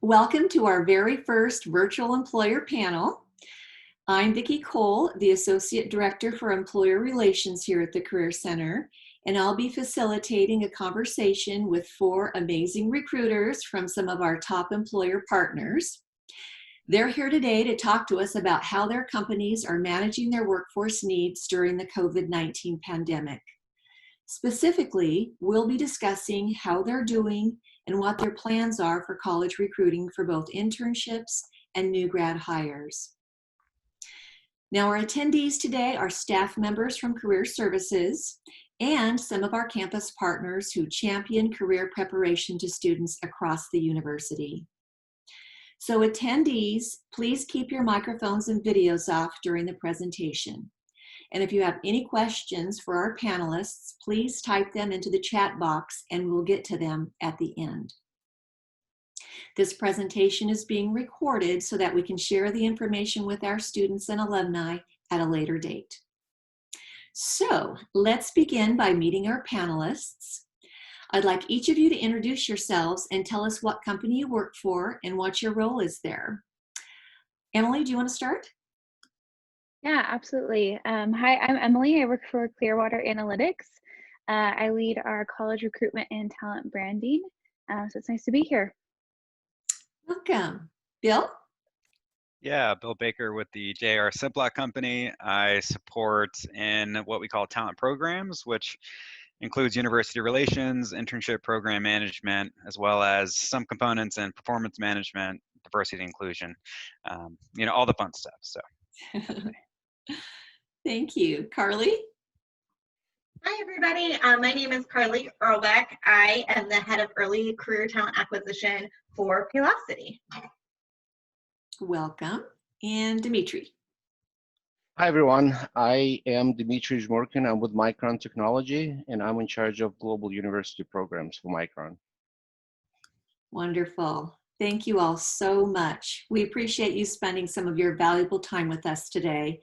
Welcome to our very first virtual employer panel. I'm Vicki Cole, the Associate Director for Employer Relations here at the Career Center, and I'll be facilitating a conversation with 4 amazing recruiters from some of our top employer partners. They're here today to talk to us about how their companies are managing their workforce needs during the COVID-19 pandemic. Specifically, we'll be discussing how they're doing and what their plans are for college recruiting for both internships and new grad hires. Now, our attendees today are staff members from Career Services and some of our campus partners who champion career preparation to students across the university. So attendees, please keep your microphones and videos off during the presentation. And if you have any questions for our panelists, please type them into the chat box and we'll get to them at the end. This presentation is being recorded so that we can share the information with our students and alumni at a later date. So let's begin by meeting our panelists. I'd like each of you to introduce yourselves and tell us what company you work for and what your role is there. Emily, do you want to start? Yeah, absolutely. Hi, I'm Emily. I work for Clearwater Analytics. I lead our college recruitment and talent branding. So it's nice to be here. Welcome. Bill? Yeah, Bill Baker with the JR Simplot company. I support in what we call talent programs, which includes university relations, internship program management, as well as some components in performance management, diversity and inclusion, all the fun stuff. So. Thank you. Carly? Hi, everybody. My name is Carly Irlbeck. I am the head of early career talent acquisition for Paylocity. Welcome. And Dmitry? Hi, everyone. I am Dmitry Zhmurkin. I'm with Micron Technology, and I'm in charge of global university programs for Micron. Wonderful. Thank you all so much. We appreciate you spending some of your valuable time with us today.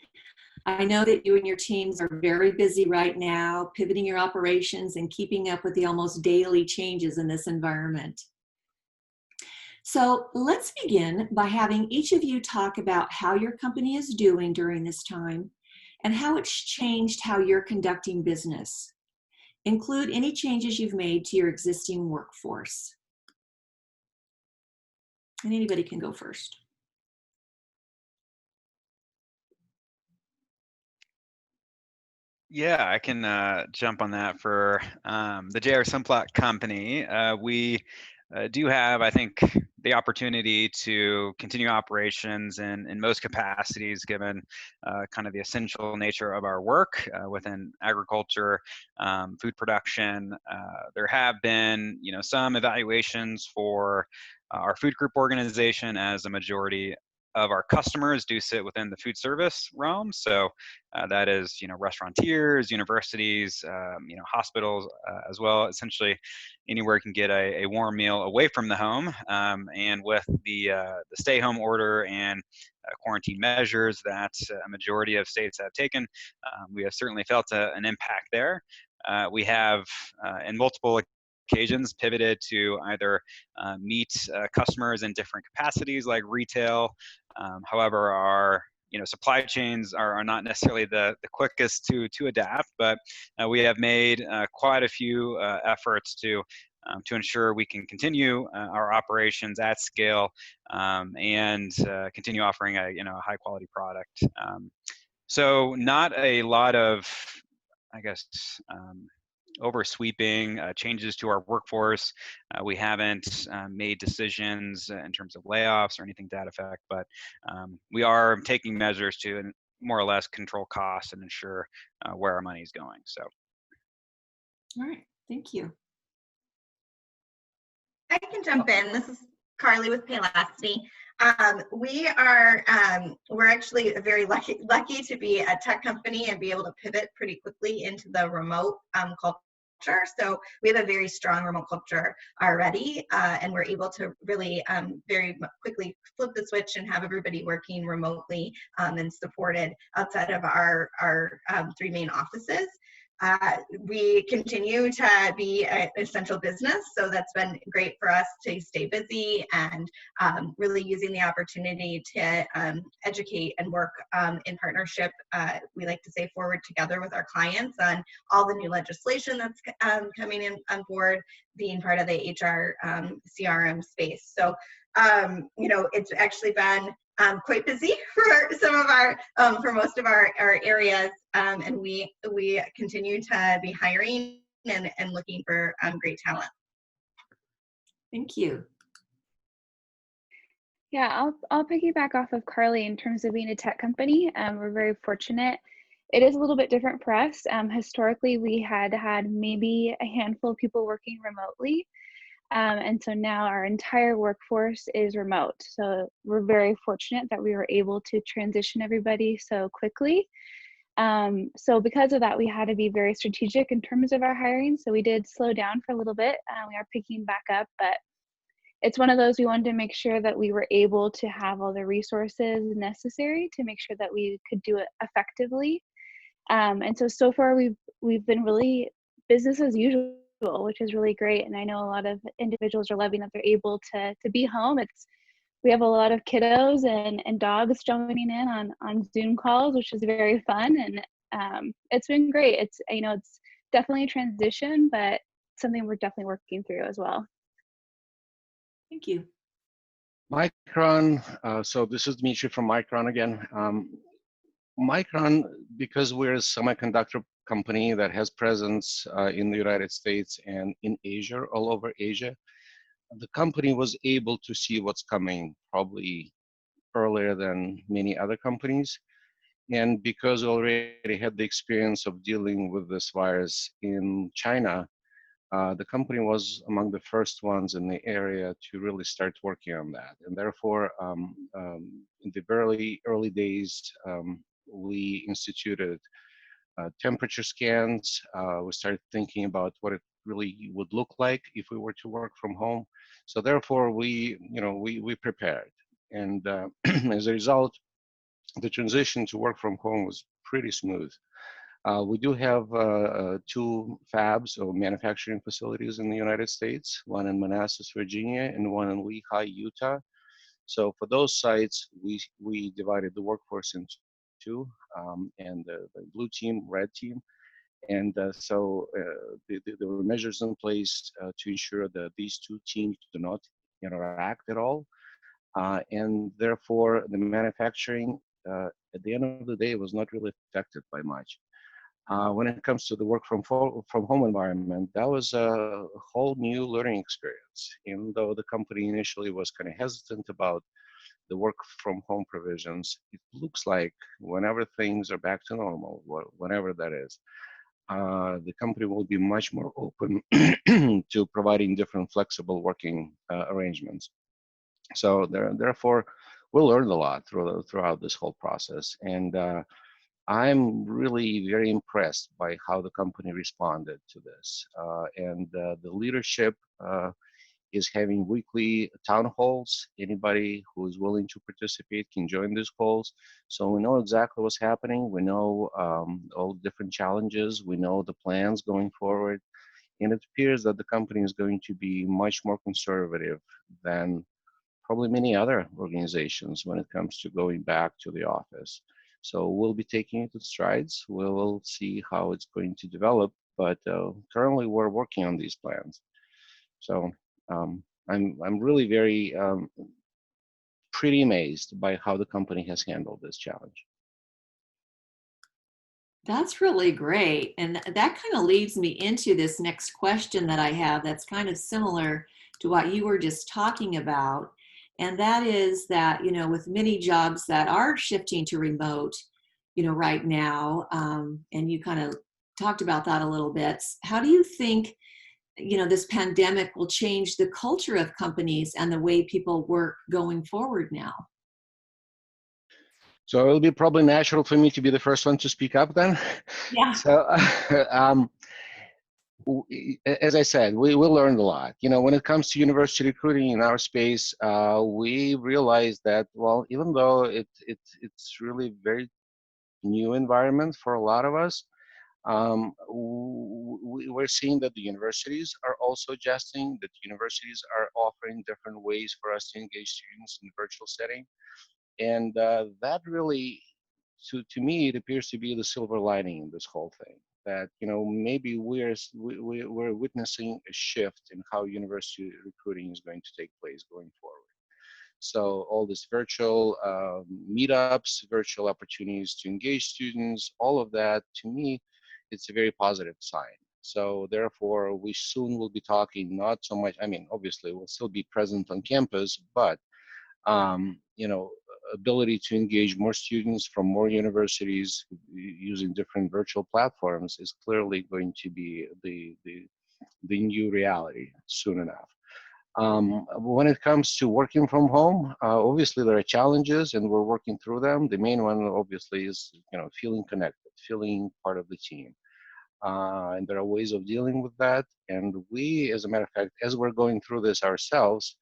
I know that you and your teams are very busy right now, pivoting your operations and keeping up with the almost daily changes in this environment. So let's begin by having each of you talk about how your company is doing during this time and how it's changed how you're conducting business. Include any changes you've made to your existing workforce. And anybody can go first. Yeah, I can jump on that for the JR Simplot company. We do have, I think, the opportunity to continue operations in most capacities, given kind of the essential nature of our work within agriculture, food production. There have been, some evaluations for our food group organization, as a majority of our customers do sit within the food service realm. So that is, restaurateurs, universities, hospitals as well. Essentially, anywhere you can get a warm meal away from the home. And with the stay-home order and quarantine measures that a majority of states have taken, we have certainly felt an impact there. We have, in multiple occasions, pivoted to either meet customers in different capacities like retail. However, our supply chains are not necessarily the quickest to adapt, but we have made quite a few efforts to ensure we can continue our operations at scale and continue offering a high quality product. So not a lot of, I guess, oversweeping changes to our workforce. We haven't made decisions in terms of layoffs or anything to that effect, but we are taking measures to more or less control costs and ensure where our money is going. So, all right, thank you. I can jump in. This is Carly with Paylocity. We're actually very lucky to be a tech company and be able to pivot pretty quickly into the remote culture. So we have a very strong remote culture already, and we're able to really very quickly flip the switch and have everybody working remotely and supported outside of our 3 main offices. We continue to be an essential business, so that's been great for us to stay busy and really using the opportunity to educate and work in partnership, we like to say forward together with our clients on all the new legislation that's coming in on board, being part of the HR CRM space. So, you know, it's actually been quite busy for some of our, for most of our areas, and we continue to be hiring and looking for great talent. Thank you. Yeah, I'll piggyback off of Carly in terms of being a tech company. We're very fortunate. It is a little bit different for us. Historically, we had maybe a handful of people working remotely. And so now our entire workforce is remote. So we're very fortunate that we were able to transition everybody so quickly. So because of that, we had to be very strategic in terms of our hiring. So we did slow down for a little bit. We are picking back up, but it's one of those, we wanted to make sure that we were able to have all the resources necessary to make sure that we could do it effectively. And so far we've been really business as usual, which is really great. And I know a lot of individuals are loving that they're able to be home. We have a lot of kiddos and dogs joining in on Zoom calls, which is very fun. And it's been great. It's definitely a transition, but something we're definitely working through as well. Thank you. Micron, so this is Dmitry from Micron again. Micron, because we're a semiconductor company that has presence in the United States and in Asia, all over Asia, the company was able to see what's coming probably earlier than many other companies. And because we already had the experience of dealing with this virus in China, the company was among the first ones in the area to really start working on that. And therefore, in the very early days, we instituted temperature scans. We started thinking about what it really would look like if we were to work from home. So therefore, we prepared. And as a result, the transition to work from home was pretty smooth. We do have 2 fabs or manufacturing facilities in the United States, one in Manassas, Virginia, and one in Lehi, Utah. So for those sites, we divided the workforce into 2, and the blue team, red team. And so there were measures in place to ensure that these 2 teams do not interact at all. And therefore, the manufacturing, at the end of the day, was not really affected by much. When it comes to the work from home environment, that was a whole new learning experience. Even though the company initially was kind of hesitant about the work from home provisions, it looks like whenever things are back to normal, whenever that is, the company will be much more open to providing different flexible working arrangements. So therefore, we learned a lot throughout this whole process. And I'm really very impressed by how the company responded to this. And the leadership is having weekly town halls. Anybody who is willing to participate can join these calls. So we know exactly what's happening. We know all the different challenges. We know the plans going forward. And it appears that the company is going to be much more conservative than probably many other organizations when it comes to going back to the office. So we'll be taking it in strides. We'll see how it's going to develop, but currently we're working on these plans. So I'm really very pretty amazed by how the company has handled this challenge. That's really great. And that kind of leads me into this next question that I have that's kind of similar to what you were just talking about. And that is that, with many jobs that are shifting to remote, right now, and you kind of talked about that a little bit, how do you think, this pandemic will change the culture of companies and the way people work going forward now? So it'll be probably natural for me to be the first one to speak up then. Yeah. So as I said, we learned a lot. When it comes to university recruiting in our space, we realized that, well, even though it's really very new environment for a lot of us, We're seeing that the universities are also adjusting, that universities are offering different ways for us to engage students in the virtual setting. And that really, to me, it appears to be the silver lining in this whole thing. That, you know, maybe we're witnessing a shift in how university recruiting is going to take place going forward. So all this virtual meetups, virtual opportunities to engage students, all of that, to me, it's a very positive sign. So therefore, we soon will be talking not so much, I mean, obviously we'll still be present on campus, but you know, ability to engage more students from more universities using different virtual platforms is clearly going to be the new reality soon enough. When it comes to working from home, obviously there are challenges and we're working through them. The main one obviously is, you know, feeling connected, feeling part of the team. And there are ways of dealing with that. And we, as a matter of fact, as we're going through this ourselves,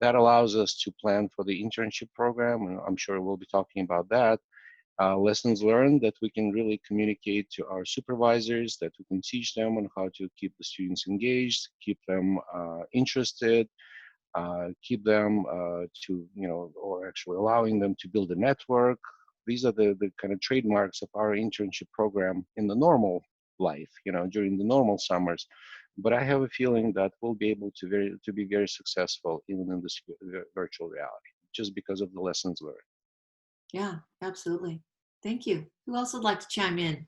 that allows us to plan for the internship program, and I'm sure we'll be talking about that. Lessons learned that we can really communicate to our supervisors, that we can teach them on how to keep the students engaged, keep them interested, keep them to, you know, or actually allowing them to build a network. These are the kind of trademarks of our internship program in the normal life, you know, during the normal summers. But I have a feeling that we'll be able to be very successful even in this virtual reality, just because of the lessons learned. Yeah, absolutely. Thank you. Who else would like to chime in?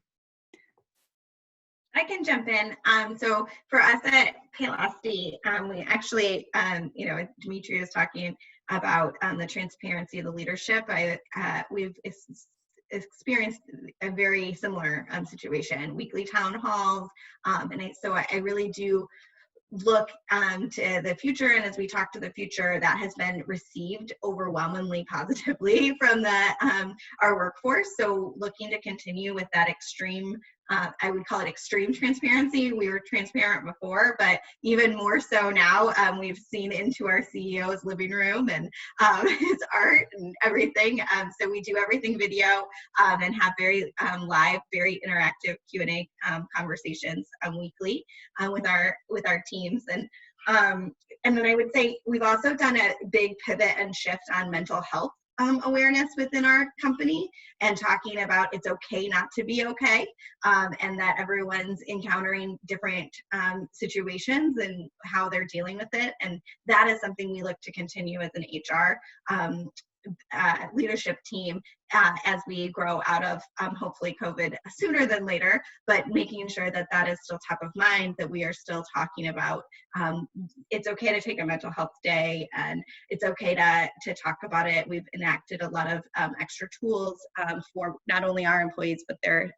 I can jump in. So for us at Paylocity, we actually, you know, Dmitry was talking about the transparency of the leadership. We've experienced a very similar situation, weekly town halls, so I really do look to the future, and as we talk to the future, that has been received overwhelmingly positively from the our workforce. So looking to continue with that extreme, I would call it extreme transparency. We were transparent before, but even more so now. We've seen into our CEO's living room and his art and everything. So we do everything video and have very live, very interactive Q&A conversations weekly with our teams. And then I would say we've also done a big pivot and shift on mental health awareness within our company, and talking about it's okay not to be okay, and that everyone's encountering different situations and how they're dealing with it. And that is something we look to continue as an HR leadership team as we grow out of hopefully COVID sooner than later, but making sure that that is still top of mind, that we are still talking about it's okay to take a mental health day, and it's okay to talk about it. We've enacted a lot of extra tools for not only our employees, but their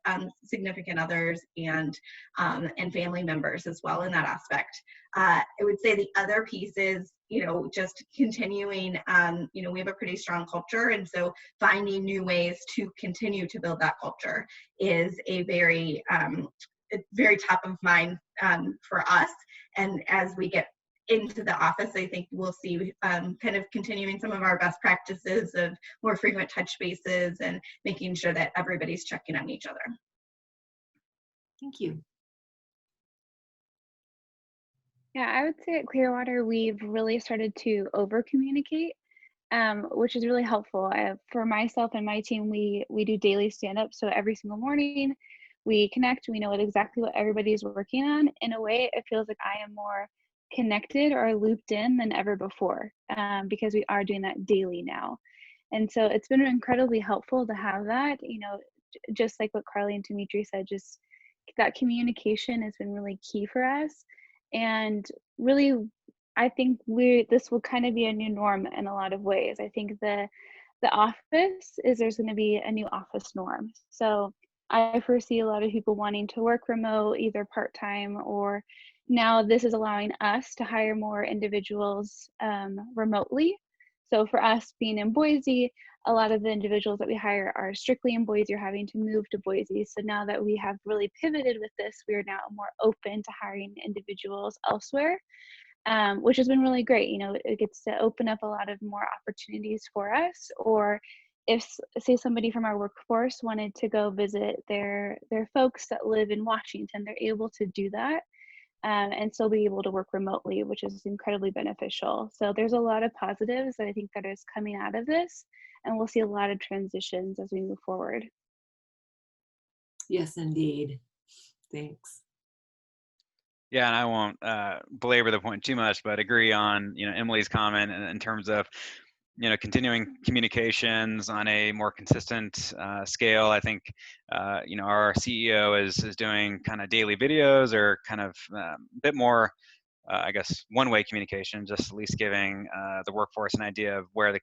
significant others and family members as well in that aspect. I would say the other piece is, you know, just continuing, you know, we have a pretty strong culture, and so finding new ways to continue to build that culture is a very top of mind for us. And as we get into the office, I think we'll see kind of continuing some of our best practices of more frequent touch bases and making sure that everybody's checking on each other. Thank you. Yeah, I would say at Clearwater, we've really started to over communicate, which is really helpful. For myself and my team, we do daily stand-up. So every single morning we connect, we know exactly what everybody's working on. In a way, it feels like I am more connected or looped in than ever before, because we are doing that daily now. And so it's been incredibly helpful to have that, you know, just like what Carly and Dmitry said, just that communication has been really key for us. And really, I think this will kind of be a new norm in a lot of ways. I think the office is, there's going to be a new office norm. So I foresee a lot of people wanting to work remote, either part-time, or now this is allowing us to hire more individuals remotely. So for us being in Boise, a lot of the individuals that we hire are strictly in Boise or having to move to Boise. So now that we have really pivoted with this, we are now more open to hiring individuals elsewhere, which has been really great. You know, it gets to open up a lot of more opportunities for us, or say somebody from our workforce wanted to go visit their folks that live in Washington, they're able to do that and still be able to work remotely, which is incredibly beneficial. So there's a lot of positives that I think that is coming out of this, and we'll see a lot of transitions as we move forward. Yes, indeed. Thanks. Yeah, and I won't belabor the point too much, but agree on Emily's comment in terms of continuing communications on a more consistent scale. I think our CEO is doing kind of daily videos or kind of a bit more I guess one-way communication, just at least giving the workforce an idea of where the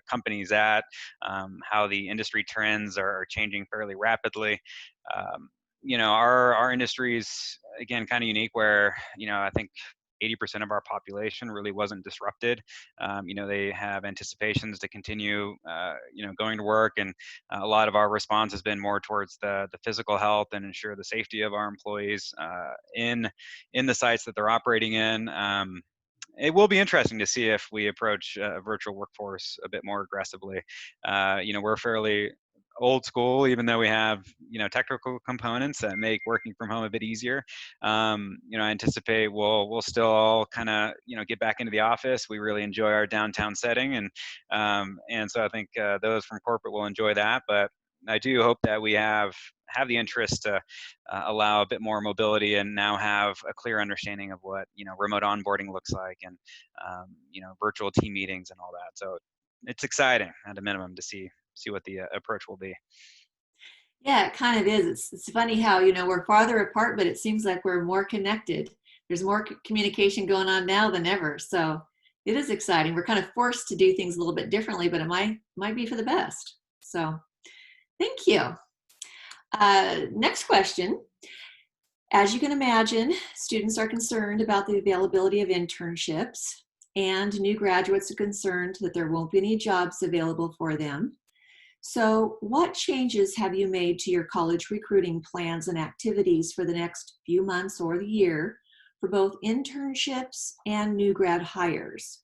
company's at, how the industry trends are changing fairly rapidly. Our industry is, again, kind of unique where, I think 80% of our population really wasn't disrupted. They have anticipations to continue, going to work, and a lot of our response has been more towards the physical health and ensure the safety of our employees in the sites that they're operating in. It will be interesting to see if we approach a virtual workforce a bit more aggressively. We're fairly old school, even though we have technical components that make working from home a bit easier. I anticipate we'll still all kind of get back into the office. We really enjoy our downtown setting, and so I think those from corporate will enjoy that. But I do hope that we have the interest to allow a bit more mobility and now have a clear understanding of what remote onboarding looks like, and virtual team meetings and all that. So it's exciting at a minimum to see what the approach will be. Yeah, it kind of is. It's funny how, we're farther apart, but it seems like we're more connected. There's more communication going on now than ever. So it is exciting. We're kind of forced to do things a little bit differently, but it might be for the best. So thank you. Next question. As you can imagine, students are concerned about the availability of internships, and new graduates are concerned that there won't be any jobs available for them. So what changes have you made to your college recruiting plans and activities for the next few months or the year for both internships and new grad hires?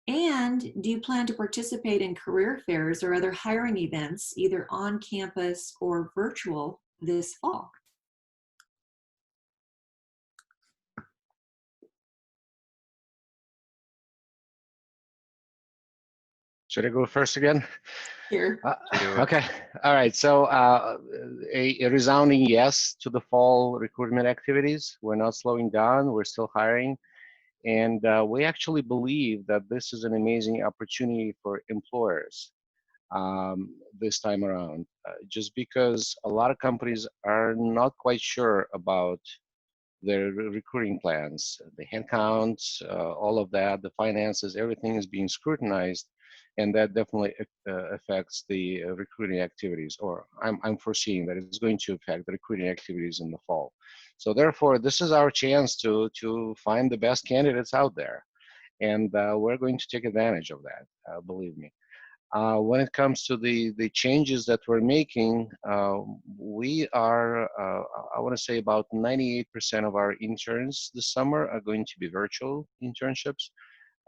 And do you plan to participate in career fairs or other hiring events, either on campus or virtual, this fall? Should I go first again? Here. Okay. All right. So a resounding yes to the fall recruitment activities. We're not slowing down. We're still hiring. And we actually believe that this is an amazing opportunity for employers this time around, just because a lot of companies are not quite sure about their recruiting plans, the headcounts, all of that, the finances, everything is being scrutinized, and that definitely affects the recruiting activities, or I'm foreseeing that it's going to affect the recruiting activities in the fall. So therefore, this is our chance to find the best candidates out there, and we're going to take advantage of that, believe me. When it comes to the changes that we're making, we are, I want to say about 98% of our interns this summer are going to be virtual internships.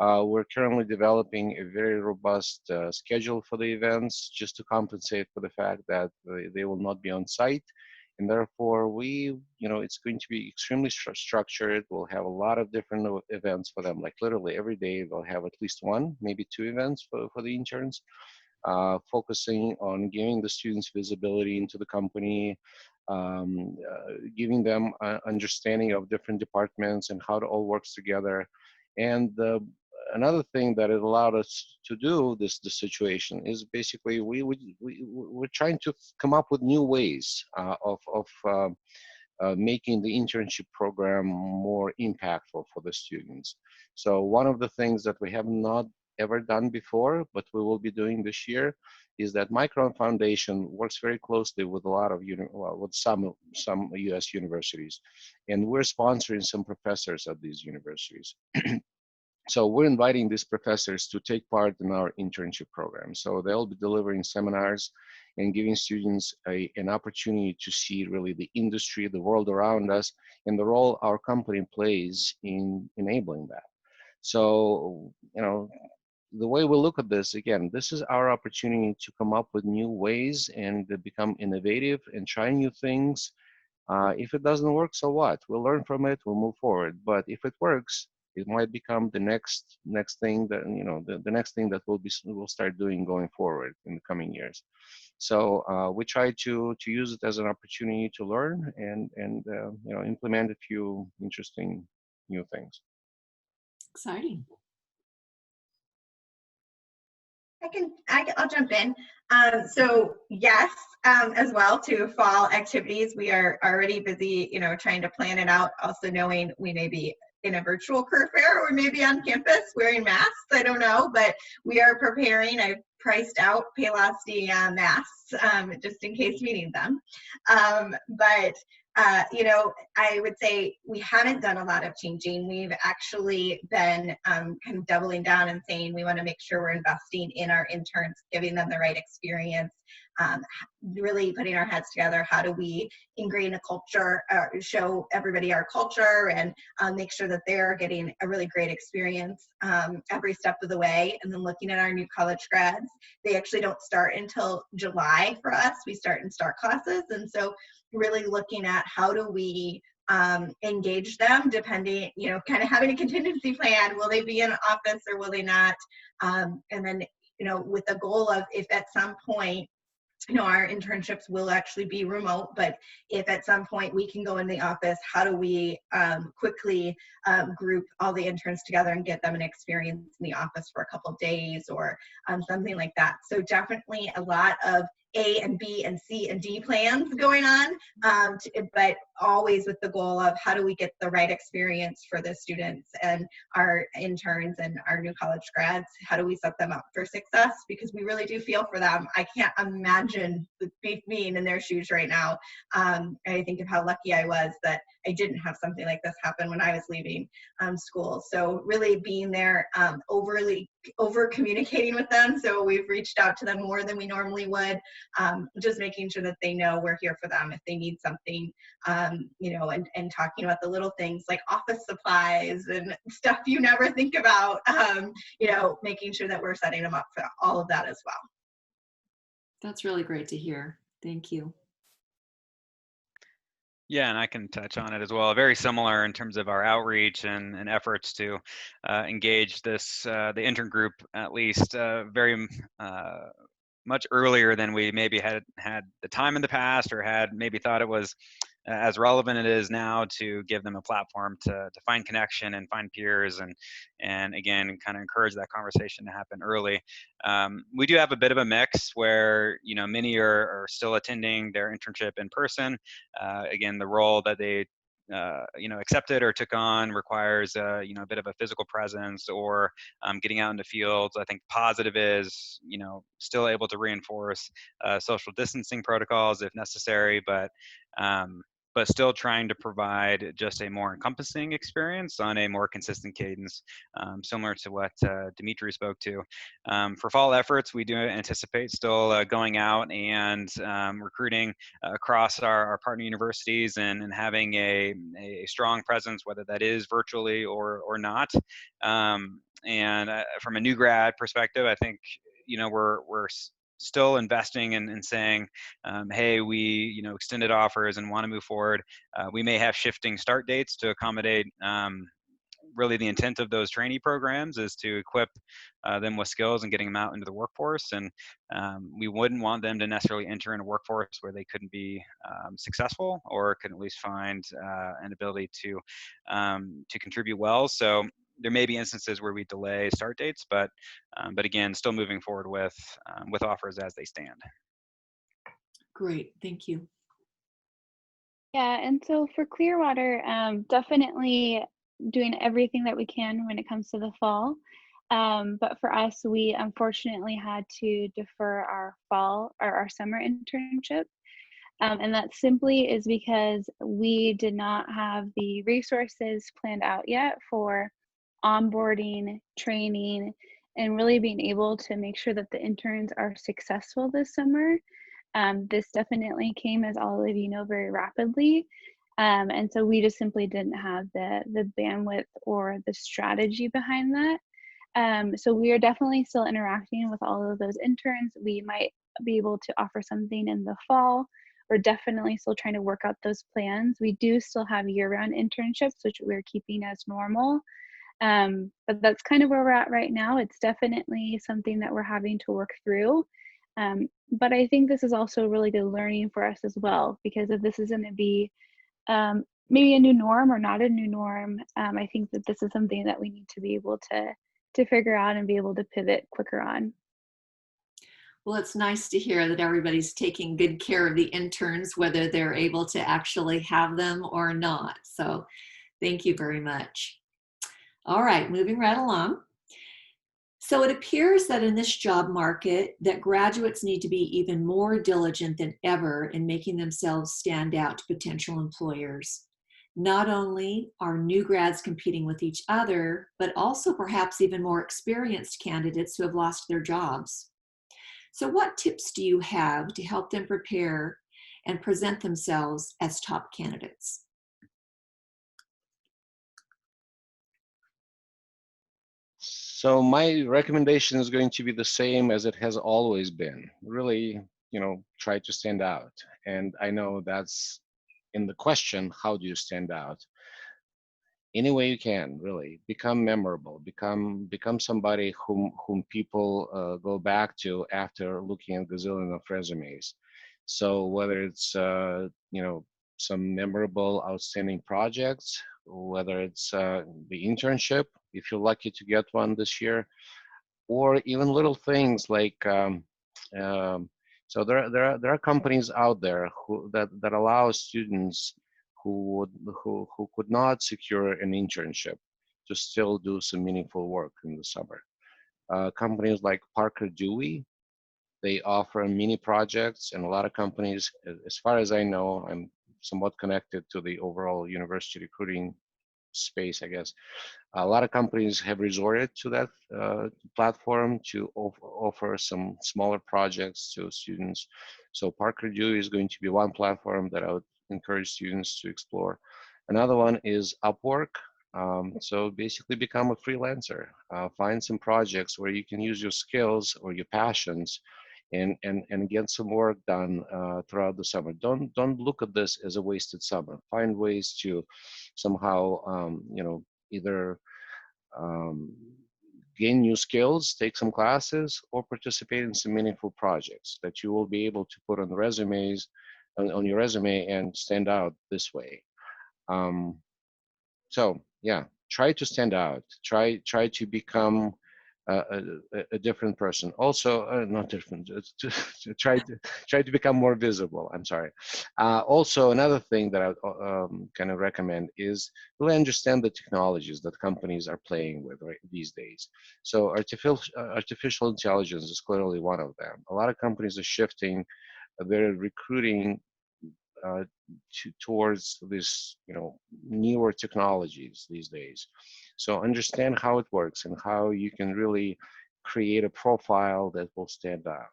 We're currently developing a very robust schedule for the events just to compensate for the fact that they will not be on site. And therefore, it's going to be extremely structured. We'll have a lot of different events for them. Like literally every day, they'll have at least one, maybe two events for the interns, focusing on giving the students visibility into the company, giving them an understanding of different departments and how it all works together. And another thing that it allowed us to do this situation is basically we're trying to come up with new ways of making the internship program more impactful for the students. So one of the things that we have not ever done before, but we will be doing this year, is that Micron Foundation works very closely with a lot of with some U.S. universities, and we're sponsoring some professors at these universities. So we're inviting these professors to take part in our internship program. So they'll be delivering seminars and giving students an opportunity to see really the industry, the world around us, and the role our company plays in enabling that. So, the way we look at this, again, this is our opportunity to come up with new ways and to become innovative and try new things. If it doesn't work, so what? We'll learn from it, we'll move forward. But if it works, it might become the next thing that, you know, the next thing that we'll start doing going forward in the coming years. So we try to use it as an opportunity to learn and you know, implement a few interesting new things. Exciting. I'll jump in. So yes, as well to fall activities, we are already busy, you know, trying to plan it out. Also knowing we may be in a virtual career fair or maybe on campus wearing masks. I don't know, but we are preparing. I've priced out Paylocity masks just in case we need them. You know, I would say we haven't done a lot of changing. We've actually been kind of doubling down and saying we want to make sure we're investing in our interns, giving them the right experience, really putting our heads together. How do we ingrain a culture, show everybody our culture, and make sure that they're getting a really great experience every step of the way. And then looking at our new college grads, they actually don't start until July for us. We start in start classes. And so really looking at how do we engage them, depending, you know, kind of having a contingency plan. Will they be in office or will they not? And then, you know, with the goal of if at some point, you know, our internships will actually be remote, but if at some point we can go in the office, how do we quickly group all the interns together and get them an experience in the office for a couple of days or something like that. So definitely a lot of A and B and C and D plans going on, but always with the goal of how do we get the right experience for the students and our interns and our new college grads? How do we set them up for success? Because we really do feel for them. I can't imagine being in their shoes right now. I think of how lucky I was that I didn't have something like this happen when I was leaving school. So really being there, over communicating with them. So we've reached out to them more than we normally would, just making sure that they know we're here for them if they need something, you know, and talking about the little things like office supplies and stuff you never think about, you know, making sure that we're setting them up for all of that as well. That's really great to hear. Thank you. Yeah, and I can touch on it as well. Very similar in terms of our outreach and efforts to engage this the intern group at least very much earlier than we maybe had the time in the past or had maybe thought it was as relevant it is now to give them a platform to find connection and find peers and again kind of encourage that conversation to happen early. We do have a bit of a mix where, you know, many are still attending their internship in person. Again, the role that they you know, accepted or took on requires you know, a bit of a physical presence or getting out into fields. I think positive is, you know, still able to reinforce social distancing protocols if necessary, but still trying to provide just a more encompassing experience on a more consistent cadence, similar to what Dmitry spoke to. For fall efforts, we do anticipate still going out and recruiting across our partner universities and having a strong presence, whether that is virtually or not. And from a new grad perspective, I think, you know, we're still investing in saying, hey, we, you know, extended offers and want to move forward. We may have shifting start dates to accommodate really the intent of those trainee programs is to equip them with skills and getting them out into the workforce. And we wouldn't want them to necessarily enter in a workforce where they couldn't be successful or couldn't at least find an ability to contribute well. So there may be instances where we delay start dates, but again, still moving forward with offers as they stand. Great, thank you. Yeah, and so for Clearwater, definitely doing everything that we can when it comes to the fall. But for us, we unfortunately had to defer our fall or our summer internship. And that simply is because we did not have the resources planned out yet for onboarding, training, and really being able to make sure that the interns are successful this summer. This definitely came, as all of you know, very rapidly. And so we just simply didn't have the bandwidth or the strategy behind that. So we are definitely still interacting with all of those interns. We might be able to offer something in the fall. We're definitely still trying to work out those plans. We do still have year-round internships, which we're keeping as normal. But that's kind of where we're at right now. It's definitely something that we're having to work through. But I think this is also really good learning for us as well, because if this is going to be maybe a new norm or not a new norm, I think that this is something that we need to be able to figure out and be able to pivot quicker on. Well, it's nice to hear that everybody's taking good care of the interns, whether they're able to actually have them or not. So thank you very much. All right, moving right along. So it appears that in this job market that graduates need to be even more diligent than ever in making themselves stand out to potential employers. Not only are new grads competing with each other, but also perhaps even more experienced candidates who have lost their jobs. So what tips do you have to help them prepare and present themselves as top candidates? So my recommendation is going to be the same as it has always been. Really, try to stand out. And I know that's in the question, how do you stand out? Any way you can, really become memorable, become somebody whom people go back to after looking at gazillion of resumes. So whether it's some memorable, outstanding projects, whether it's the internship, if you're lucky to get one this year, or even little things like so there are companies out there that allow students who could not secure an internship to still do some meaningful work in the summer. Companies like Parker Dewey, they offer mini projects, and a lot of companies, as far as I know, I'm somewhat connected to the overall university recruiting space, I guess. A lot of companies have resorted to that platform to offer some smaller projects to students. So Parker Dewey is going to be one platform that I would encourage students to explore. Another one is Upwork. So basically become a freelancer. Find some projects where you can use your skills or your passions and get some work done throughout the summer. Don't look at this as a wasted summer. Find ways to somehow either gain new skills, take some classes, or participate in some meaningful projects that you will be able to put on resumes, on your resume, and stand out this way. So yeah, try to stand out. Try to become a different person. Also, not different. To try to become more visible. I'm sorry. Also, another thing that I kind of recommend is really understand the technologies that companies are playing with these days. So artificial intelligence is clearly one of them. A lot of companies are shifting their recruiting towards this, newer technologies these days. So understand how it works and how you can really create a profile that will stand out.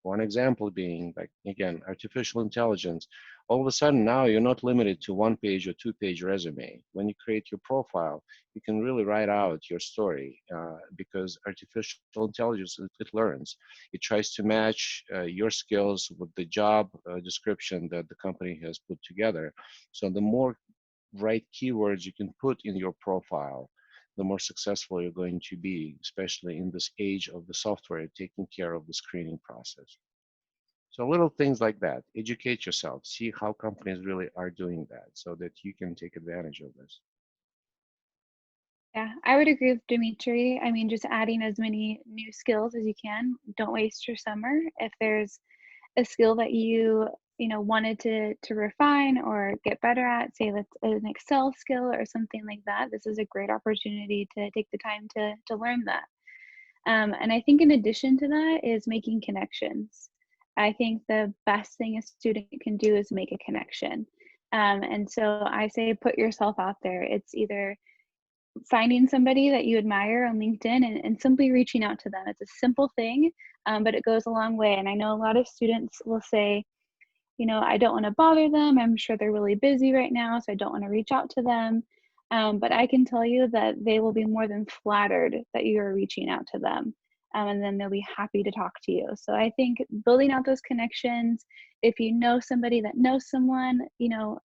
One example being, like, again, artificial intelligence. All of a sudden now you're not limited to 1-page or 2-page resume. When you create your profile, you can really write out your story because artificial intelligence, it learns. It tries to match your skills with the job description that the company has put together. So the more right keywords you can put in your profile, the more successful you're going to be, especially in this age of the software taking care of the screening process. So little things like that. Educate yourself. See how companies really are doing that so that you can take advantage of this. Yeah, I would agree with Dmitry. I mean, just adding as many new skills as you can. Don't waste your summer. If there's a skill that you wanted to refine or get better at, say that's an Excel skill or something like that, this is a great opportunity to take the time to learn that. And I think in addition to that is making connections. I think the best thing a student can do is make a connection. And so I say put yourself out there. It's either finding somebody that you admire on LinkedIn and simply reaching out to them. It's a simple thing, but it goes a long way. And I know a lot of students will say, I don't want to bother them. I'm sure they're really busy right now, so I don't want to reach out to them. But I can tell you that they will be more than flattered that you are reaching out to them. And then they'll be happy to talk to you. So I think building out those connections, if you know somebody that knows someone,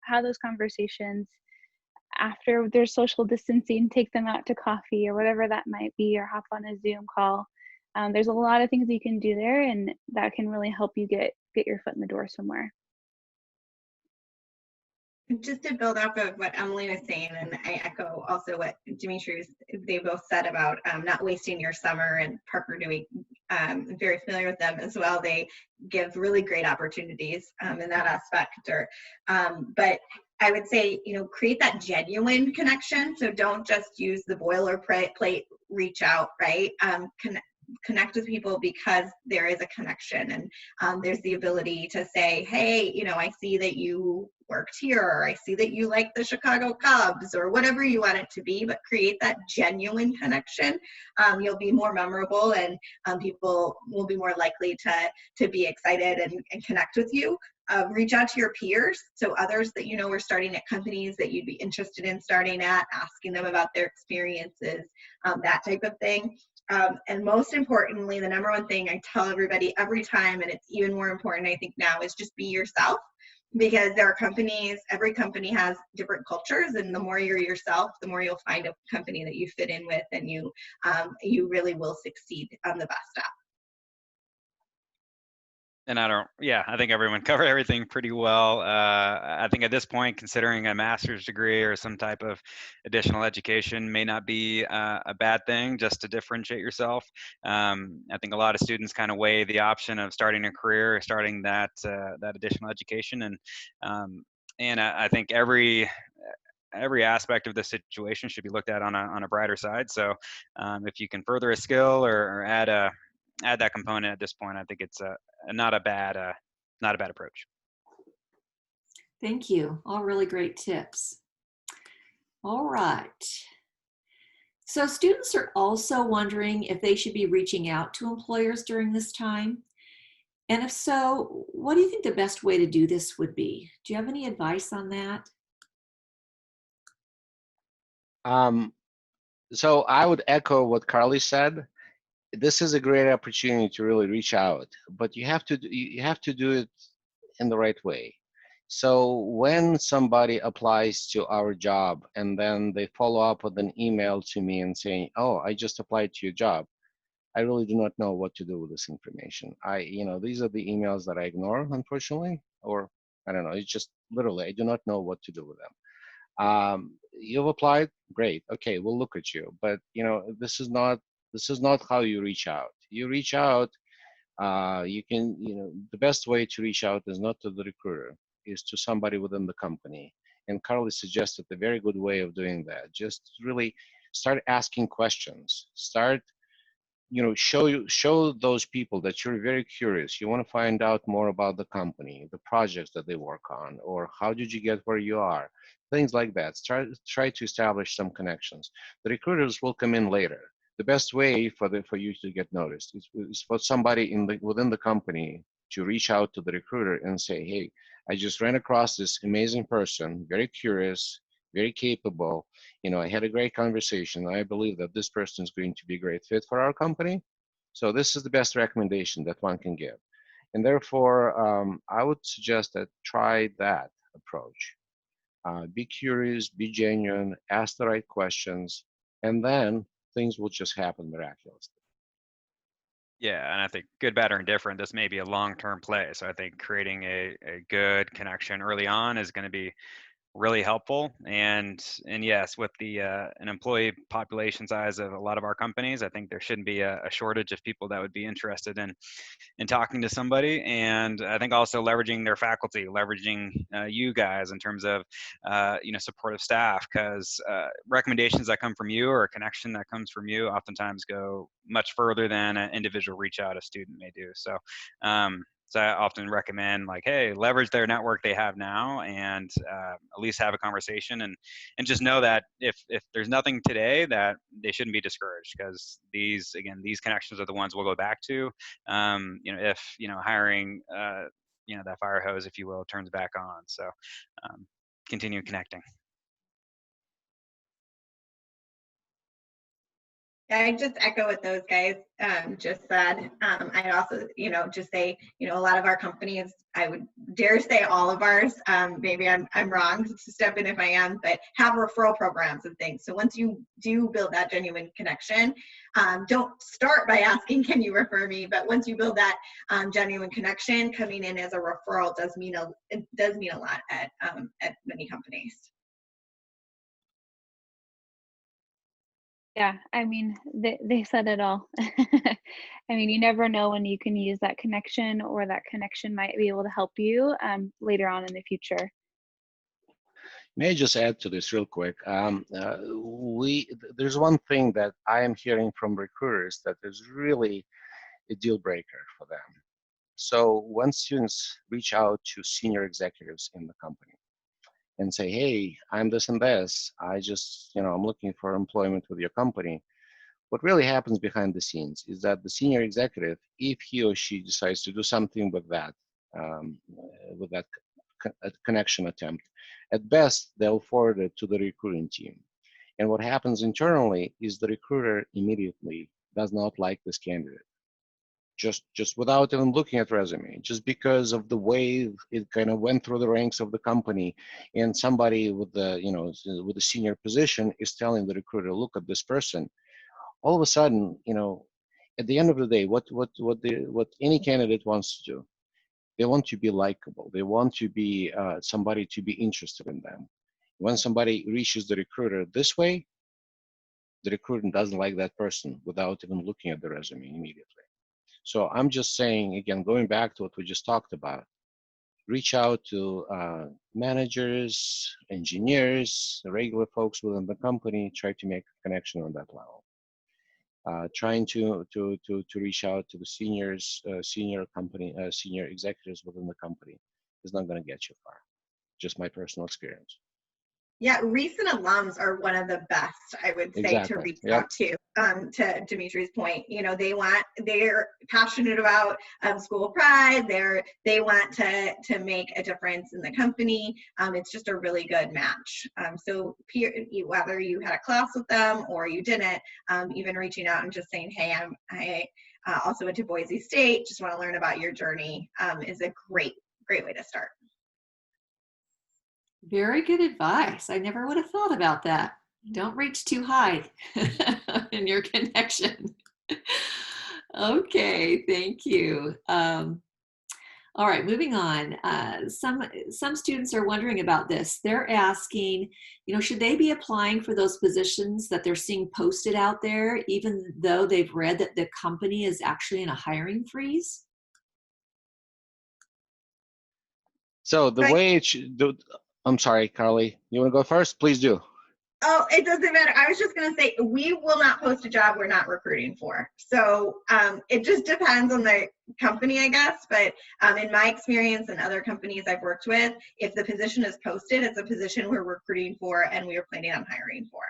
have those conversations after their social distancing, take them out to coffee or whatever that might be, or hop on a Zoom call. There's a lot of things you can do there, and that can really help you get your foot in the door somewhere. Just to build off of what Emily was saying, and I echo also what Dmitry, they both said about not wasting your summer, and Parker doing, I'm very familiar with them as well. They give really great opportunities in that aspect. But I would say, create that genuine connection. So don't just use the boilerplate reach out, right? Connect with people because there is a connection, and there's the ability to say, hey, I see that you worked here, or I see that you like the Chicago Cubs, or whatever you want it to be, but create that genuine connection. You'll be more memorable, and people will be more likely to be excited and connect with you. Reach out to your peers, so others that are starting at companies that you'd be interested in starting at, asking them about their experiences, that type of thing. And most importantly, the number one thing I tell everybody every time, and it's even more important I think now, is just be yourself. Because there are companies, every company has different cultures, and the more you're yourself, the more you'll find a company that you fit in with, and you really will succeed on the best app. And I think everyone covered everything pretty well. I think at this point, considering a master's degree or some type of additional education may not be a bad thing, just to differentiate yourself. I think a lot of students kind of weigh the option of starting a career, or starting that additional education, and I think every aspect of the situation should be looked at on a brighter side. So if you can further a skill, or add that component at this point, I think it's not a bad approach. Thank you. All really great tips. All right. So students are also wondering if they should be reaching out to employers during this time. And if so, what do you think the best way to do this would be? Do you have any advice on that? So I would echo what Carly said. This is a great opportunity to really reach out, but you have to do it in the right way. So when somebody applies to our job and then they follow up with an email to me and saying, "Oh, I just applied to your job," I really do not know what to do with this information. These are the emails that I ignore, unfortunately, or I don't know. It's just literally, I do not know what to do with them. You've applied, great. Okay, we'll look at you. But this is not how you reach out. You reach out. The best way to reach out is not to the recruiter, is to somebody within the company. And Carly suggested a very good way of doing that. Just really start asking questions. Start, show those people that you're very curious. You want to find out more about the company, the projects that they work on, or how did you get where you are, things like that. Try to establish some connections. The recruiters will come in later. The best way for you to get noticed is for somebody within the company to reach out to the recruiter and say, "Hey, I just ran across this amazing person, very curious, very capable. I had a great conversation. I believe that this person is going to be a great fit for our company. So this is the best recommendation that one can give." And therefore, I would suggest that try that approach. Be curious, be genuine, ask the right questions, and then things will just happen miraculously. Yeah, and I think good, bad, or indifferent, this may be a long-term play. So I think creating a good connection early on is going to be really helpful. And yes, with the an employee population size of a lot of our companies, I think there shouldn't be a shortage of people that would be interested in talking to somebody. And I think also leveraging their faculty, leveraging you guys in terms of supportive staff, because recommendations that come from you, or a connection that comes from you, oftentimes go much further than an individual reach out a student may do. So so I often recommend, like, hey, leverage their network they have now, and at least have a conversation, and just know that if there's nothing today, that they shouldn't be discouraged, because these connections are the ones we'll go back to. If hiring, that fire hose, if you will, turns back on. So continue connecting. I just echo what those guys just said. I'd also, just say, a lot of our companies, I would dare say all of ours, maybe I'm wrong to step in if I am, but have referral programs and things. So once you do build that genuine connection, don't start by asking, can you refer me? But once you build that genuine connection, coming in as a referral does mean a lot at many companies. Yeah, I mean, they said it all. I mean, you never know when you can use that connection, or that connection might be able to help you later on in the future. May I just add to this real quick? There's one thing that I am hearing from recruiters that is really a deal breaker for them. So when students reach out to senior executives in the company and say, hey, I'm this and this, I just, I'm looking for employment with your company. What really happens behind the scenes is that the senior executive, if he or she decides to do something with that connection attempt, at best, they'll forward it to the recruiting team. And what happens internally is the recruiter immediately does not like this candidate. Just without even looking at resume, just because of the way it kind of went through the ranks of the company, and somebody with the with a senior position is telling the recruiter, look at this person. All of a sudden, at the end of the day, what any candidate wants to do, they want to be likable. They want to be somebody to be interested in them. When somebody reaches the recruiter this way, the recruiter doesn't like that person without even looking at the resume immediately. So I'm just saying, again, going back to what we just talked about, reach out to managers, engineers, the regular folks within the company, try to make a connection on that level. Trying to reach out to the senior executives within the company is not going to get you far. Just my personal experience. Yeah, recent alums are one of the best, I would say, exactly. to reach out to Dmitry's point. They're passionate about school pride. They want to make a difference in the company. It's just a really good match. So whether you had a class with them or you didn't, even reaching out and just saying, hey, I also went to Boise State, just want to learn about your journey, is a great way to start. Very good advice. I never would have thought about that. Don't reach too high in your connection. Okay, thank you. All right, moving on. Some students are wondering about this. They're asking, should they be applying for those positions that they're seeing posted out there, even though they've read that the company is actually in a hiring freeze? So the way it should do, I'm sorry, Carly, you want to go first? Please do. Oh, it doesn't matter. I was just going to say, we will not post a job we're not recruiting for. So it just depends on the company, I guess. But in my experience and other companies I've worked with, if the position is posted, it's a position we're recruiting for and we are planning on hiring for.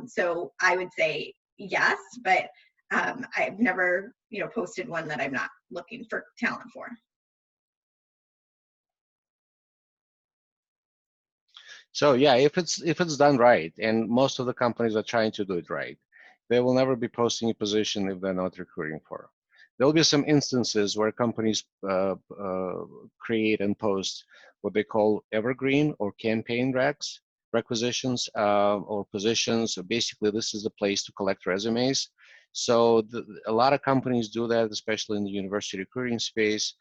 So I would say yes, but I've never, posted one that I'm not looking for talent for. So yeah, if it's done right, and most of the companies are trying to do it right, they will never be posting a position if they're not recruiting for. There'll be some instances where companies create and post what they call evergreen or campaign requisitions or positions. So basically, this is the place to collect resumes. So a lot of companies do that, especially in the university recruiting space.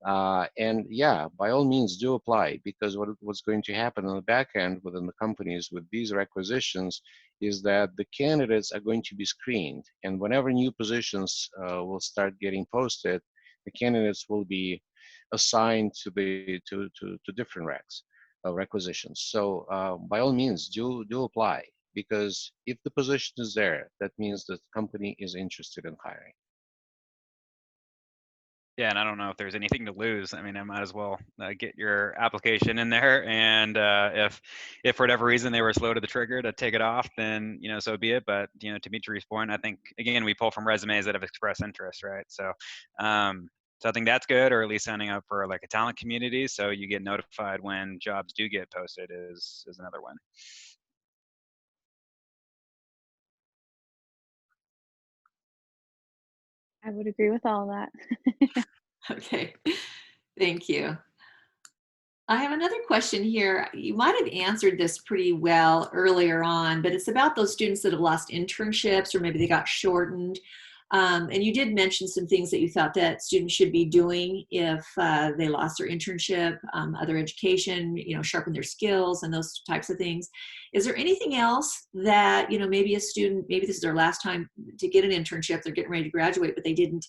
And yeah, by all means, do apply, because what's going to happen on the back end within the companies with these requisitions is that the candidates are going to be screened, and whenever new positions will start getting posted, the candidates will be assigned to different requisitions. So by all means, do apply, because if the position is there, that means that the company is interested in hiring. Yeah, and I don't know if there's anything to lose. I mean, I might as well get your application in there, and if for whatever reason they were slow to the trigger to take it off, then so be it. But to Dmitry's point, I think again we pull from resumes that have expressed interest, right? So, so I think that's good, or at least signing up for like a talent community so you get notified when jobs do get posted is another one. I would agree with all that. Okay, thank you. I have another question here. You might have answered this pretty well earlier on, but it's about those students that have lost internships or maybe they got shortened. And you did mention some things that you thought that students should be doing if they lost their internship, other education, sharpen their skills and those types of things. Is there anything else that, maybe a student, maybe this is their last time to get an internship, they're getting ready to graduate, but they didn't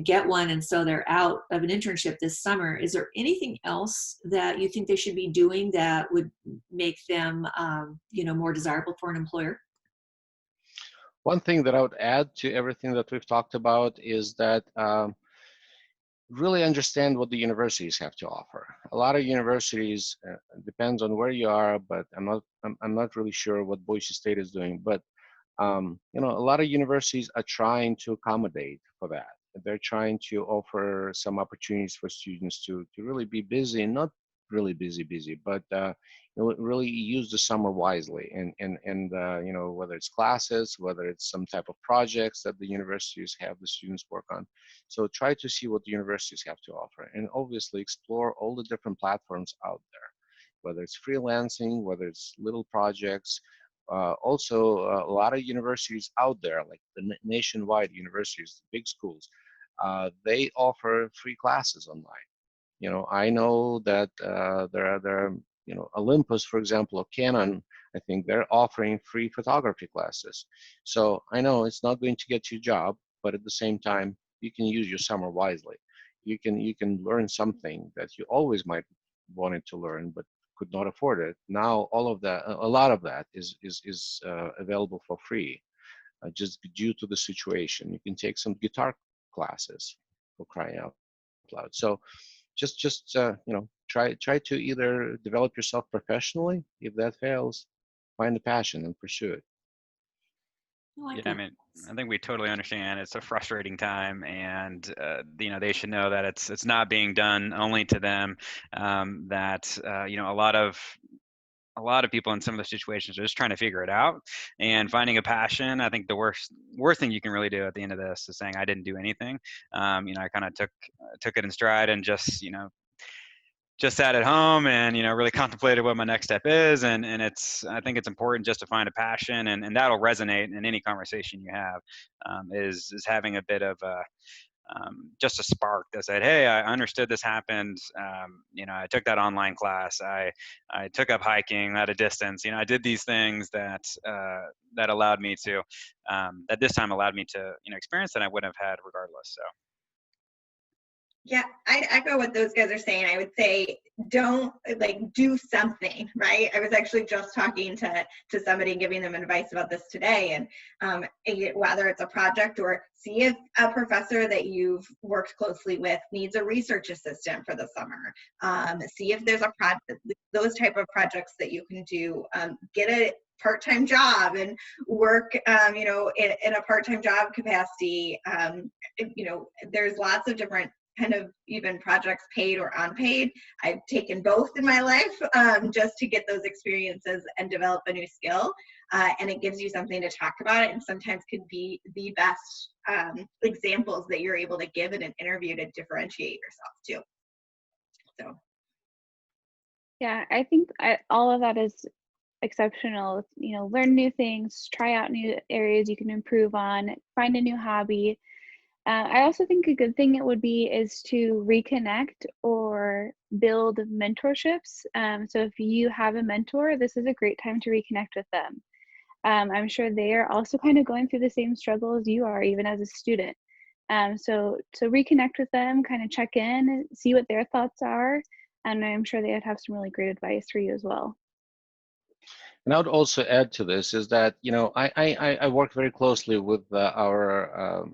get one, and so they're out of an internship this summer. Is there anything else that you think they should be doing that would make them, more desirable for an employer? One thing that I would add to everything that we've talked about is that really understand what the universities have to offer. A lot of universities, depends on where you are, but I'm not really sure what Boise State is doing, but a lot of universities are trying to accommodate for that. They're trying to offer some opportunities for students to really be busy, and not really busy, but really use the summer wisely. And whether it's classes, whether it's some type of projects that the universities have the students work on. So try to see what the universities have to offer, and obviously explore all the different platforms out there, whether it's freelancing, whether it's little projects. Also, a lot of universities out there, like the nationwide universities, the big schools, they offer free classes online. I know that there are, Olympus, for example, or Canon, I think they're offering free photography classes. So I know it's not going to get you a job, but at the same time, you can use your summer wisely. You can learn something that you always might wanted to learn, but could not afford it. Now all of that, a lot of that is available for free, just due to the situation. You can take some guitar classes, for crying out loud. So just try to either develop yourself professionally. If that fails, find a passion and pursue it. Yeah, I mean, I think we totally understand it's a frustrating time, and they should know that it's not being done only to them. That a lot of people in some of the situations are just trying to figure it out and finding a passion. I think the worst thing you can really do at the end of this is saying I didn't do anything. I kind of took it in stride and just sat at home and really contemplated what my next step is, and I think it's important just to find a passion, and that'll resonate in any conversation you have, is having a bit of just a spark that said, hey, I understood this happened. I took that online class. I took up hiking at a distance. I did these things that allowed me to, that this time allowed me to, experience that I wouldn't have had regardless. So. Yeah, I'd echo what those guys are saying. I would say do something, right? I was actually just talking to somebody and giving them advice about this today. And whether it's a project, or see if a professor that you've worked closely with needs a research assistant for the summer. See if there's a project, those type of projects that you can do. Get a part-time job and work, in a part-time job capacity. There's lots of different kind of even projects, paid or unpaid. I've taken both in my life, just to get those experiences and develop a new skill. And it gives you something to talk about it, and sometimes could be the best examples that you're able to give in an interview to differentiate yourself too. So. Yeah, I think all of that is exceptional. Learn new things, try out new areas you can improve on, find a new hobby. I also think a good thing it would be is to reconnect or build mentorships. So if you have a mentor, this is a great time to reconnect with them. I'm sure they are also kind of going through the same struggle as you are, even as a student. So reconnect with them, kind of check in, see what their thoughts are, and I'm sure they would have some really great advice for you as well. And I would also add to this is that, I work very closely with our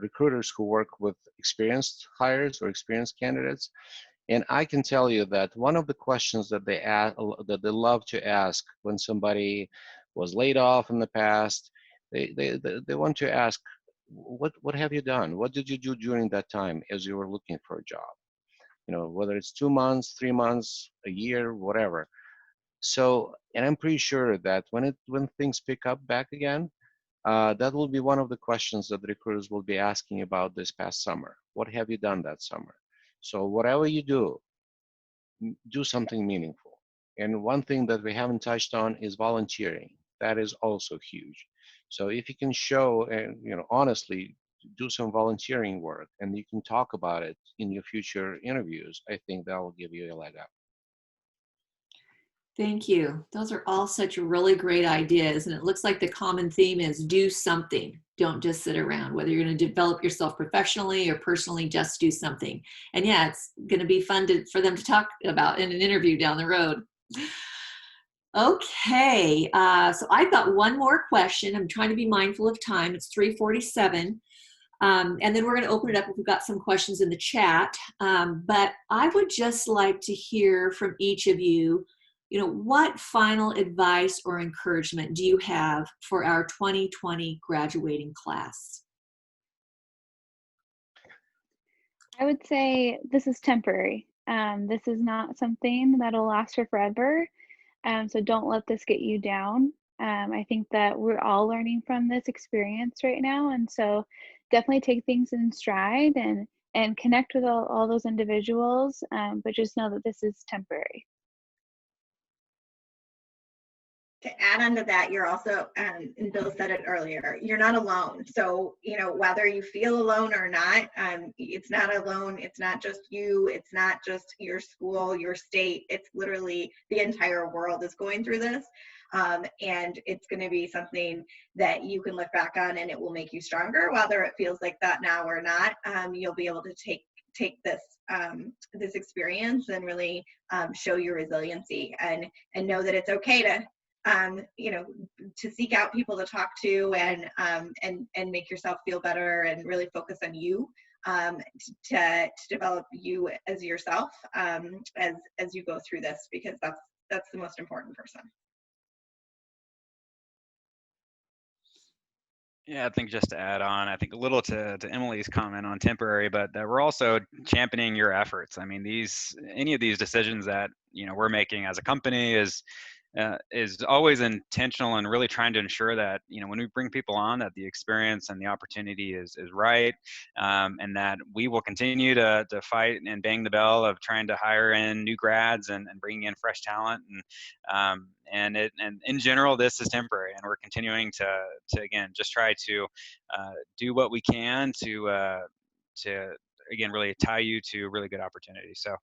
recruiters who work with experienced hires or experienced candidates. And I can tell you that one of the questions that they love to ask when somebody was laid off in the past, they want to ask, what have you done? What did you do during that time as you were looking for a job? Whether it's 2 months, 3 months, a year, whatever. So, and I'm pretty sure that when things pick up back again, that will be one of the questions that the recruiters will be asking about this past summer. What have you done that summer? So whatever you do, do something meaningful. And one thing that we haven't touched on is volunteering. That is also huge. So if you can show and honestly do some volunteering work and you can talk about it in your future interviews, I think that will give you a leg up. Thank you. Those are all such really great ideas. And it looks like the common theme is do something. Don't just sit around. Whether you're going to develop yourself professionally or personally, just do something. And yeah, it's going to be fun for them to talk about in an interview down the road. Okay, so I've got one more question. I'm trying to be mindful of time. It's 3:47. And then we're going to open it up if we've got some questions in the chat. But I would just like to hear from each of you, what final advice or encouragement do you have for our 2020 graduating class? I would say this is temporary. This is not something that'll last for forever. So don't let this get you down. I think that we're all learning from this experience right now. And so definitely take things in stride and connect with all those individuals. But just know that this is temporary. To add on to that, you're also, and Bill said it earlier, you're not alone. So, whether you feel alone or not, it's not alone. It's not just you. It's not just your school, your state. It's literally the entire world is going through this. And it's going to be something that you can look back on and it will make you stronger, whether it feels like that now or not. You'll be able to take this this experience and really show your resiliency and know that it's okay to to seek out people to talk to and make yourself feel better and really focus on you to develop you as yourself as you go through this, because that's the most important person. Yeah, I think just to add on, I think a little to Emily's comment on temporary, but that we're also championing your efforts. I mean, any of these decisions that we're making as a company is always intentional and really trying to ensure that when we bring people on, that the experience and the opportunity is right, and that we will continue to fight and bang the bell of trying to hire in new grads and bringing in fresh talent, and in general this is temporary, and we're continuing to again just try to do what we can to again really tie you to really good opportunities. So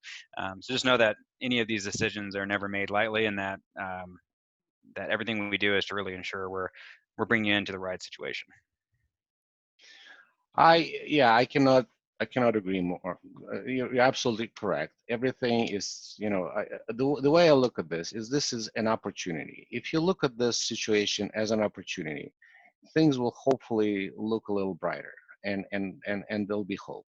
so just know that any of these decisions are never made lightly, and that that everything we do is to really ensure we're bringing you into the right situation. I cannot agree more. You're absolutely correct. Everything is, the way I look at this is an opportunity. If you look at this situation as an opportunity, things will hopefully look a little brighter, and there'll be hope.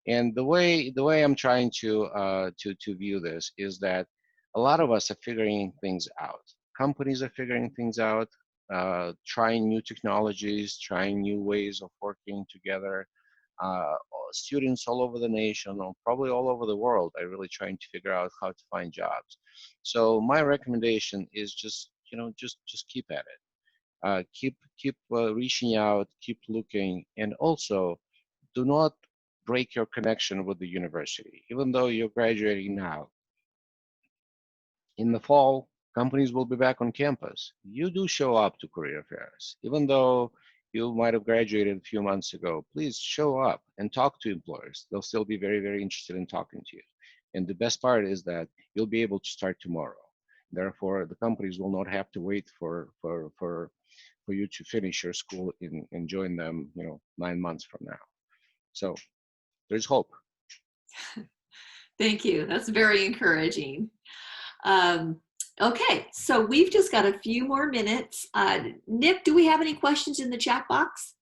And the way I'm trying to view this is that a lot of us are figuring things out. Companies are figuring things out, trying new technologies, trying new ways of working together. Students all over the nation, or probably all over the world, are really trying to figure out how to find jobs. So my recommendation is just keep at it. Keep reaching out, keep looking, and also do not break your connection with the university. Even though you're graduating now, in the fall, companies will be back on campus. You do show up to career fairs. Even though you might have graduated a few months ago, please show up and talk to employers. They'll still be very, very interested in talking to you. And the best part is that you'll be able to start tomorrow. Therefore, the companies will not have to wait for you to finish your school and join them, 9 months from now. So there's hope. Thank you. That's very encouraging. Okay, so we've just got a few more minutes. Nick, do we have any questions in the chat box?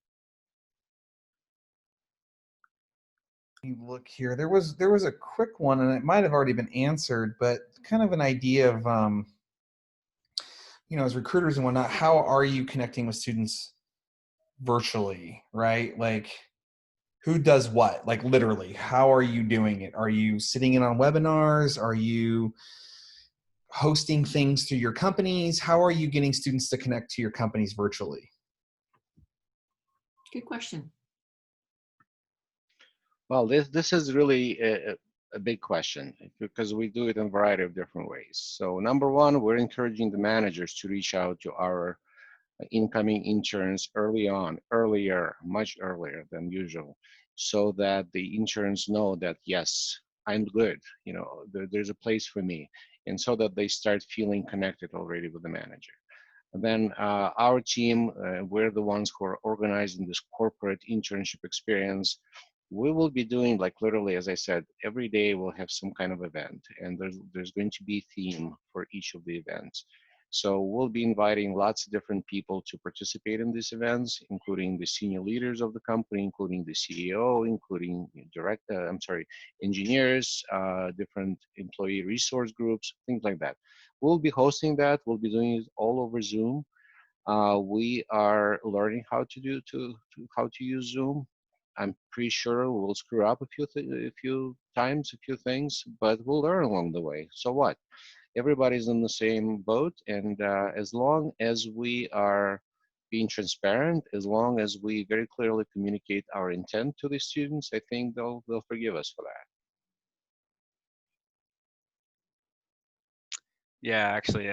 Look here, there was a quick one, and it might have already been answered, but kind of an idea of as recruiters and whatnot, how are you connecting with students virtually, right? Like, who does what? Like, literally, how are you doing it? Are you sitting in on webinars? Are you hosting things through your companies? How are you getting students to connect to your companies virtually? Good question. Well, this is really a big question because we do it in a variety of different ways. So number one, we're encouraging the managers to reach out to our incoming interns early on, much earlier than usual, so that the interns know that, yes, I'm good, there's a place for me, and so that they start feeling connected already with the manager. And then our team, we're the ones who are organizing this corporate internship experience. We will be doing, like, literally, as I said, every day we'll have some kind of event, and there's going to be a theme for each of the events. So we'll be inviting lots of different people to participate in these events, including the senior leaders of the company, including the CEO, including engineers, different employee resource groups, things like that. We'll be hosting that. We'll be doing it all over Zoom. We are learning how to use Zoom. I'm pretty sure we'll screw up a few things, but we'll learn along the way. So what? Everybody's in the same boat, and as long as we are being transparent, as long as we very clearly communicate our intent to the students, I think they'll forgive us for that. Yeah, actually,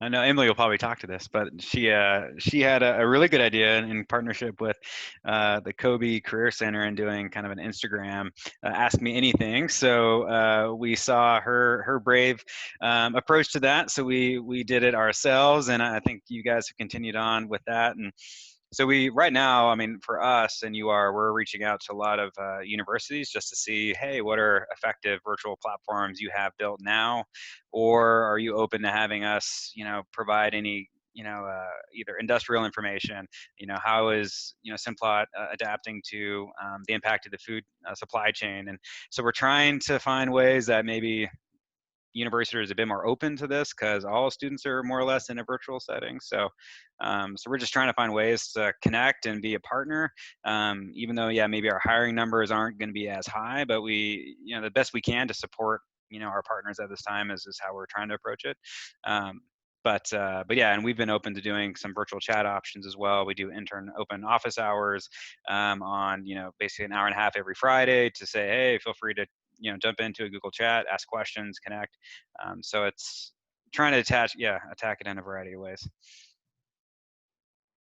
I know Emily will probably talk to this, but she had a really good idea in partnership with the Kobe Career Center and doing kind of an Instagram Ask Me Anything. So we saw her brave approach to that. So we did it ourselves, and I think you guys have continued on with that. And so right now, I mean, for us and we're reaching out to a lot of universities just to see, hey, what are effective virtual platforms you have built now, or are you open to having us, provide any, either industrial information, how is, Simplot adapting to the impact of the food supply chain. And so we're trying to find ways that maybe universities are a bit more open to this because all students are more or less in a virtual setting. So we're just trying to find ways to connect and be a partner, even though, maybe our hiring numbers aren't going to be as high, but we, the best we can to support, our partners at this time is how we're trying to approach it. But yeah, and we've been open to doing some virtual chat options as well. We do intern open office hours on, basically an hour and a half every Friday to say, hey, feel free to, jump into a Google chat, ask questions, connect. So it's trying to attack it in a variety of ways.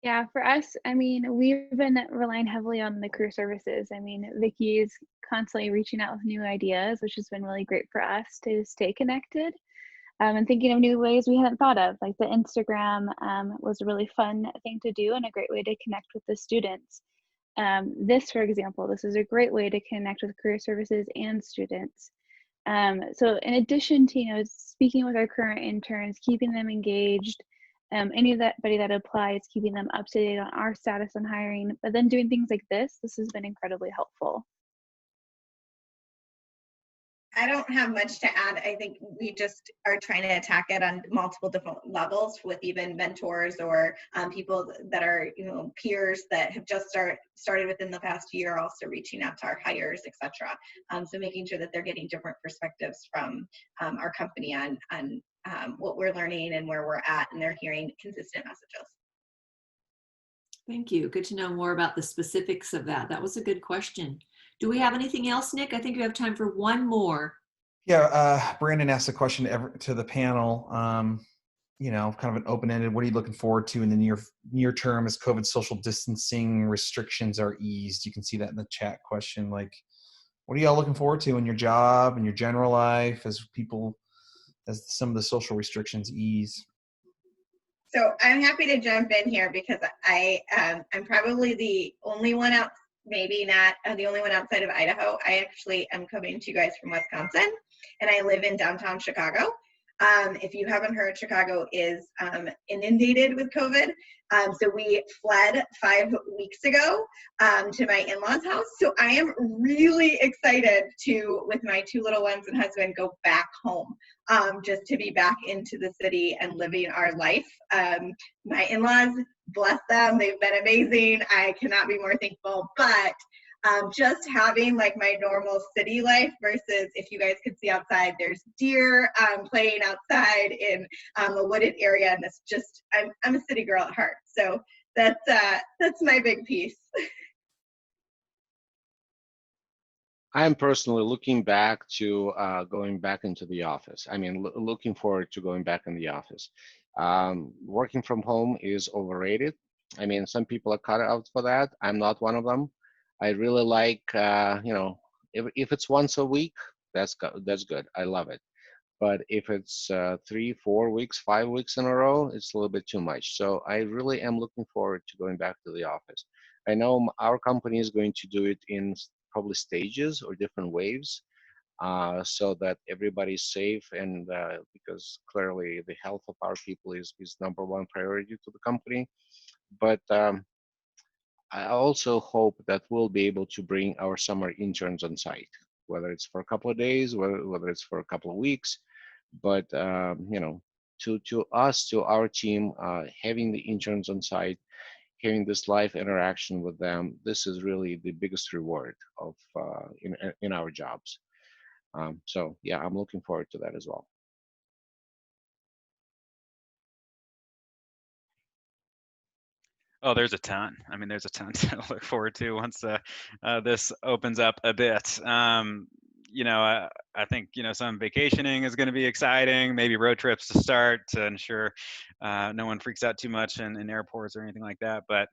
Yeah, for us, I mean, we've been relying heavily on the career services. I mean, Vicki is constantly reaching out with new ideas, which has been really great for us to stay connected and thinking of new ways we hadn't thought of. Like the Instagram was a really fun thing to do and a great way to connect with the students. This, for example, this is a great way to connect with career services and students. So in addition to, speaking with our current interns, keeping them engaged, anybody that applies, keeping them up to date on our status on hiring, but then doing things like this has been incredibly helpful. I don't have much to add. I think we just are trying to attack it on multiple different levels with even mentors or people that are, peers that have just started within the past year, also reaching out to our hires, etc. So making sure that they're getting different perspectives from our company on what we're learning and where we're at, and they're hearing consistent messages. Thank you. Good to know more about the specifics of that. That was a good question. Do we have anything else, Nick? I think we have time for one more. Yeah, Brandon asked a question to the panel, kind of an open-ended, what are you looking forward to in the near term as COVID social distancing restrictions are eased? You can see that in the chat question. Like, what are y'all looking forward to in your job and your general life as some of the social restrictions ease? So I'm happy to jump in here because I'm probably the only one out, maybe not the only one outside of Idaho. I actually am coming to you guys from Wisconsin, and I live in downtown Chicago. If you haven't heard, Chicago is inundated with COVID. So we fled 5 weeks ago to my in-laws' house. So I am really excited to, with my 2 little ones and husband, go back home, just to be back into the city and living our life. My in-laws, bless them, they've been amazing. I cannot be more thankful. But just having like my normal city life versus, if you guys could see outside, there's deer playing outside in a wooded area, and it's just, I'm a city girl at heart. So That's my big piece. I'm personally looking back to going back into the office. I mean, looking forward to going back in the office. Working from home is overrated. I mean, some people are cut out for that. I'm not one of them. I really like, if it's once a week, that's good. I love it. But if it's 3, 4 weeks, 5 weeks in a row, it's a little bit too much. So I really am looking forward to going back to the office. I know our company is going to do it in probably stages or different waves, so that everybody's safe, and because clearly the health of our people is number one priority to the company. But I also hope that we'll be able to bring our summer interns on site, whether it's for a couple of days, whether it's for a couple of weeks. But to us, to our team, having the interns on site, having this live interaction with them, this is really the biggest reward of in our jobs. So yeah, I'm looking forward to that as well. Oh, there's a ton. I mean, there's a ton to look forward to once this opens up a bit. I think, some vacationing is going to be exciting, maybe road trips to start to ensure no one freaks out too much in airports or anything like that. But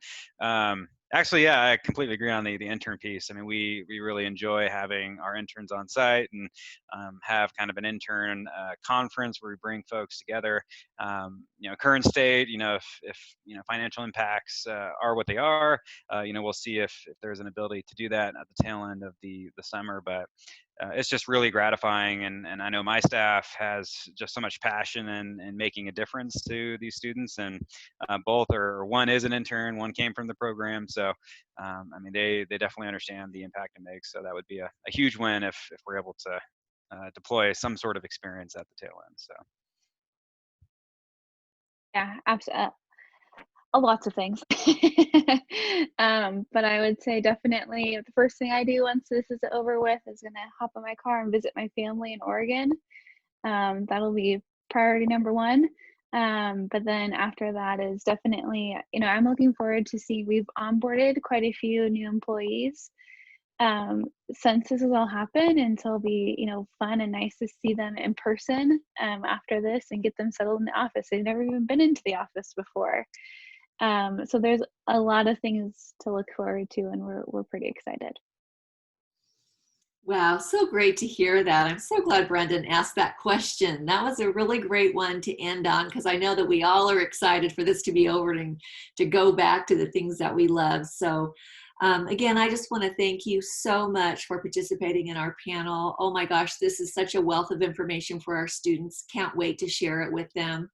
actually, yeah, I completely agree on the intern piece. I mean, we really enjoy having our interns on site and have kind of an intern conference where we bring folks together. Current state, if financial impacts are what they are, we'll see if there's an ability to do that at the tail end of the summer. But it's just really gratifying, and I know my staff has just so much passion in making a difference to these students, and both one is an intern, one came from the program, so I mean they definitely understand the impact it makes. So that would be a huge win if we're able to deploy some sort of experience at the tail end. So Yeah, absolutely. Lots of things. But I would say definitely the first thing I do once this is over with is gonna hop in my car and visit my family in Oregon. That'll be priority number one. But then after that is definitely, I'm looking forward to see, we've onboarded quite a few new employees since this has all happened, and so it'll be, fun and nice to see them in person after this and get them settled in the office. They've never even been into the office before. So there's a lot of things to look forward to, and we're pretty excited. Wow, so great to hear that. I'm so glad Brendan asked that question. That was a really great one to end on, because I know that we all are excited for this to be over and to go back to the things that we love. So again, I just want to thank you so much for participating in our panel. Oh my gosh, this is such a wealth of information for our students. Can't wait to share it with them.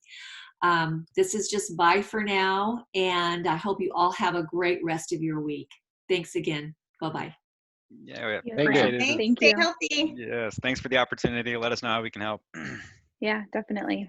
This is just bye for now, and I hope you all have a great rest of your week. Thanks again. Bye-bye. Yeah, we Thank appreciate you. it. Thanks. Thank Stay you. healthy. Yes, thanks for the opportunity. Let us know how we can help. Yeah, definitely.